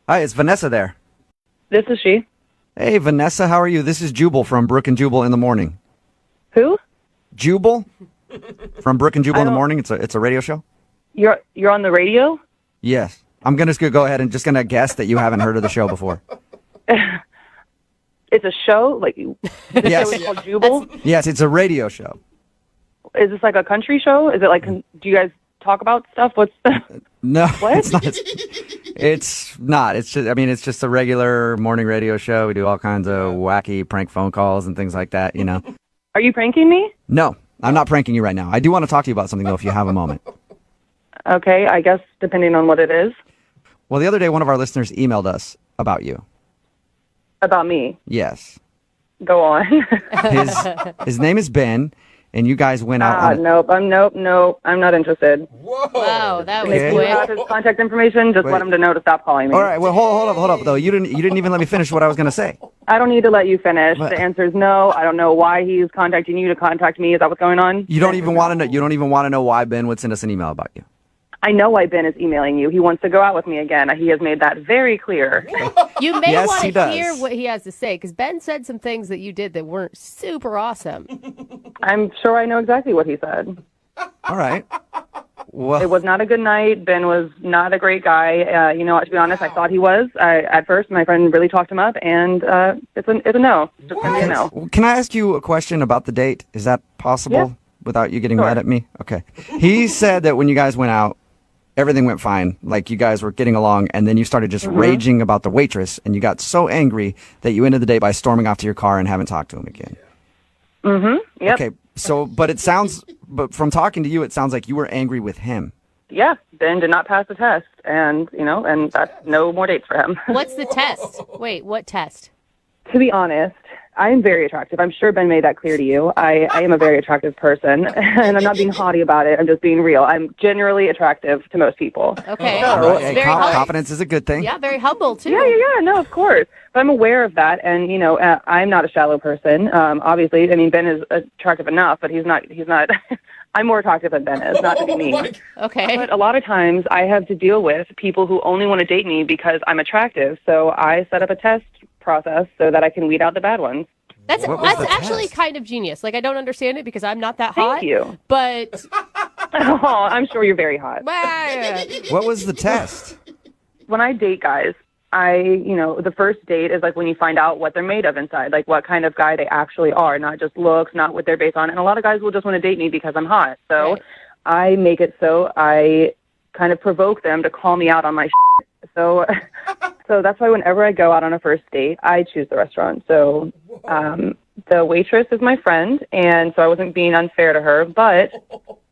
Hi, it's Vanessa there. This is she. Hey, Vanessa, how are you? This is Jubal from Brook and Jubal in the Morning. Who? Jubal from Brook and Jubal in the don't- Morning. It's a radio show. You're on the radio? Yes. I'm gonna go ahead and just gonna guess that you haven't heard of the show before. It's a show? Like, this Yes. show is called Jubal? Yes, it's a radio show. Is this like a country show? Is it like, do you guys talk about stuff? What's No, What? it's not. It's not. It's just. I mean, it's just a regular morning radio show. We do all kinds of wacky prank phone calls and things like that. You know. Are you pranking me? No, I'm not pranking you right now. I do want to talk to you about something though, if you have a moment. Okay, I guess depending on what it is. Well, the other day, one of our listeners emailed us about you. About me. Yes. Go on. His name is Ben, and you guys went out on. Nope. I'm not interested. Wow, that was Okay. If you have quick. his contact information, just Wait. let him to know to stop calling me. All right. Well, hold up, though. You didn't even let me finish what I was going to say. I don't need to let you finish. What? The answer is no. I don't know why he's contacting you to contact me. Is that what's going on? You don't even want to know. You don't even want to know why Ben would send us an email about you. I know why Ben is emailing you. He wants to go out with me again. He has made that very clear. You may Yes, want he to does. hear what he has to say, because Ben said some things that you did that weren't super awesome. I'm sure I know exactly what he said. All right. Well, It was not a good night. Ben was not a great guy. To be honest, I thought he was. At first, my friend really talked him up, and it's a no. It's just going to be a no. Can I ask you a question about the date? Is that possible Yeah. without you getting Sure. mad at me? Okay. He said that when you guys went out, everything went fine. Like you guys were getting along, and then you started just raging about the waitress, and you got so angry that you ended the day by storming off to your car and haven't talked to him again. Yep. Okay. So, but from talking to you, it sounds like you were angry with him. Yeah, Ben did not pass the test, and that's no more dates for him. What's the test? Wait, what test? To be honest, I am very attractive. I'm sure Ben made that clear to you. I am a very attractive person, and I'm not being haughty about it. I'm just being real. I'm generally attractive to most people. Okay. So- It's Hey, very humble. confidence is a good thing. Yeah, very humble, too. Yeah, no, of course. But I'm aware of that, and I'm not a shallow person. Obviously, I mean, Ben is attractive enough, but he's not. I'm more attractive than Ben is, not to be mean. Okay. But a lot of times, I have to deal with people who only want to date me because I'm attractive. So I set up a test process so that I can weed out the bad ones. That's What was the actually test? kind of genius. Like, I don't understand it because I'm not that Thank hot. you. But, Oh, I'm sure you're very hot. What was the test? When I date guys, the first date is like when you find out what they're made of inside, like what kind of guy they actually are, not just looks, not what they're based on. And a lot of guys will just want to date me because I'm hot. So Right. I make it so I kind of provoke them to call me out on my shit. So that's why whenever I go out on a first date, I choose the restaurant. So the waitress is my friend, and so I wasn't being unfair to her, but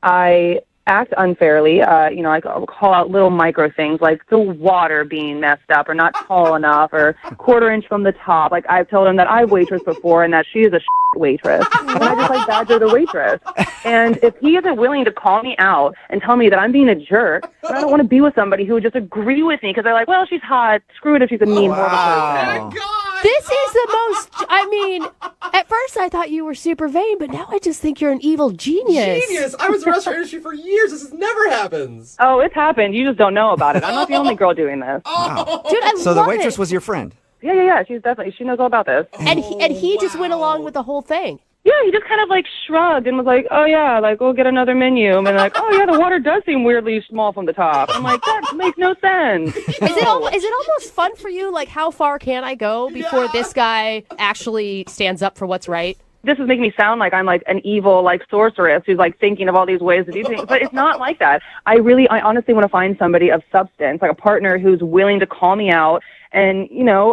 I act unfairly. I call out little micro things like the water being messed up or not tall enough or quarter-inch from the top. Like I've told him that I've waitressed before and that she is a waitress. And I just like badger the waitress. And if he isn't willing to call me out and tell me that I'm being a jerk, then I don't want to be with somebody who would just agree with me because they're like, well, she's hot. Screw it if she's a mean, horrible person. this is the most, I mean, at first I thought you were super vain, but now I just think you're an evil genius. Genius! I was in the restaurant industry for years. This never happens. Oh, it's happened. You just don't know about it. I'm not the only girl doing this. Dude, I So the love waitress it. was your friend. Yeah. She knows all about this. And he just went along with the whole thing. Yeah, he just kind of like shrugged and was like, oh yeah, like we'll get another menu. And like, oh yeah, the water does seem weirdly small from the top. I'm like, that makes no sense. Is it almost fun for you? Like, how far can I go before this guy actually stands up for what's right? This is making me sound like I'm like an evil like sorceress who's like thinking of all these ways to do things, but it's not like that. I honestly want to find somebody of substance, like a partner who's willing to call me out. And,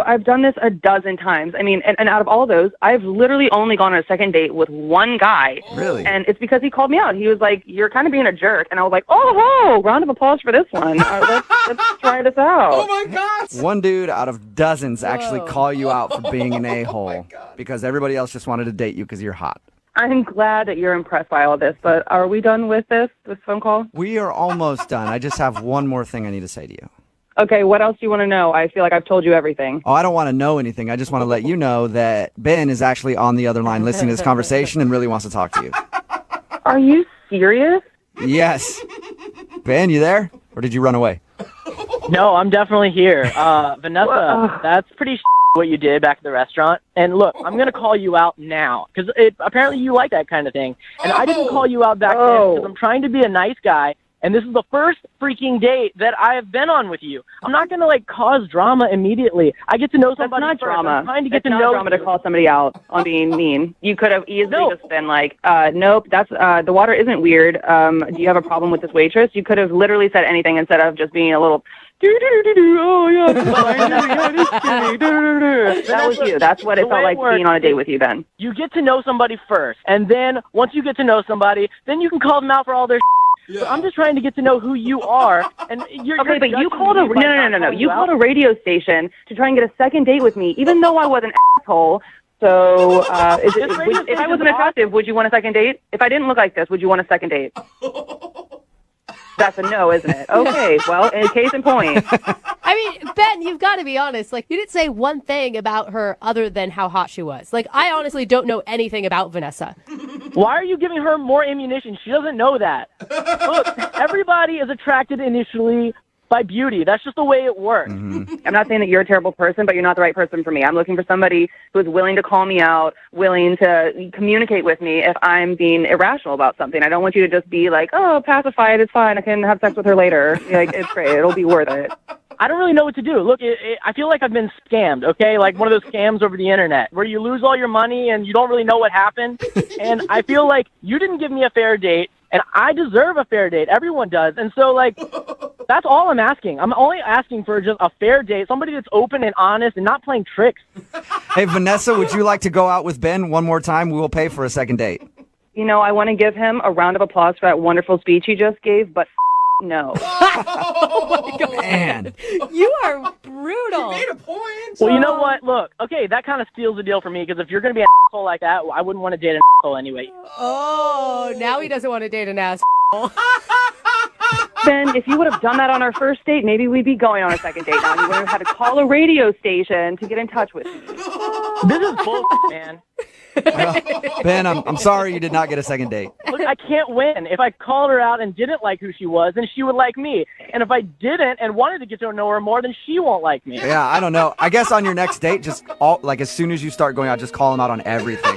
I've done this a dozen times. I mean, and out of all those, I've literally only gone on a second date with one guy. Really? And it's because he called me out. He was like, you're kind of being a jerk. And I was like, oh, round of applause for this one. Let's try this out. Oh my gosh! One dude out of dozens actually Whoa. call you out for being an a-hole because everybody else just wanted to date you because you're hot. I'm glad that you're impressed by all this, but are we done with this phone call? We are almost done. I just have one more thing I need to say to you. Okay, what else do you want to know? I feel like I've told you everything. Oh, I don't want to know anything. I just want to let you know that Ben is actually on the other line listening to this conversation and really wants to talk to you. Are you serious? Yes. Ben, you there? Or did you run away? No, I'm definitely here. Vanessa, that's pretty what you did back at the restaurant. And look, I'm going to call you out now because apparently you like that kind of thing. And I didn't call you out back then because I'm trying to be a nice guy. And this is the first freaking date that I have been on with you. I'm not going to, like, cause drama immediately. I get to know somebody That's not first. drama. I'm trying to get to It's know not drama you. to call somebody out on being mean. You could have easily just been like, nope, that's the water isn't weird. Do you have a problem with this waitress? You could have literally said anything instead of just being a little, oh, yeah, it's fine. That was you. That's what it felt like being on a date with you, Ben. You get to know somebody first. And then once you get to know somebody, then you can call them out for all their Yeah. But I'm just trying to get to know who you are. And you're Okay, but you judging called me by not no. calling You out. called a radio station to try and get a second date with me, even though I was an asshole. So, if I wasn't attractive, would you want a second date? If I didn't look like this, would you want a second date? That's a no, isn't it? Okay, well, in case in point. I mean, Ben, you've got to be honest. Like, you didn't say one thing about her other than how hot she was. Like, I honestly don't know anything about Vanessa. Why are you giving her more ammunition? She doesn't know that. Look, everybody is attracted initially by beauty. That's just the way it works. Mm-hmm. I'm not saying that you're a terrible person, but you're not the right person for me. I'm looking for somebody who is willing to call me out, willing to communicate with me if I'm being irrational about something. I don't want you to just be like, oh, pacify it, it's fine, I can have sex with her later. Like, it's great, it'll be worth it. I don't really know what to do. Look, I feel like I've been scammed, okay? Like one of those scams over the internet where you lose all your money and you don't really know what happened. And I feel like you didn't give me a fair date, and I deserve a fair date. Everyone does. And so, like, that's all I'm asking. I'm only asking for just a fair date, somebody that's open and honest and not playing tricks. Hey, Vanessa, would you like to go out with Ben one more time? We will pay for a second date. You know, I want to give him a round of applause for that wonderful speech he just gave, but no. Oh, my God. Man. You are brutal. Made a point. Well, you know what? Look, okay, that kind of steals the deal for me because if you're going to be an asshole like that, I wouldn't want to date an asshole anyway. Oh, now he doesn't want to date an ass. Ben, if you would have done that on our first date, maybe we'd be going on a second date now. You would have had to call a radio station to get in touch with me. This is bullshit, man. Ben, I'm sorry you did not get a second date. Look, I can't win. If I called her out and didn't like who she was, then she would like me. And if I didn't and wanted to get to know her more, then she won't like me. Yeah, I don't know. I guess on your next date, just as soon as you start going out, just call him out on everything.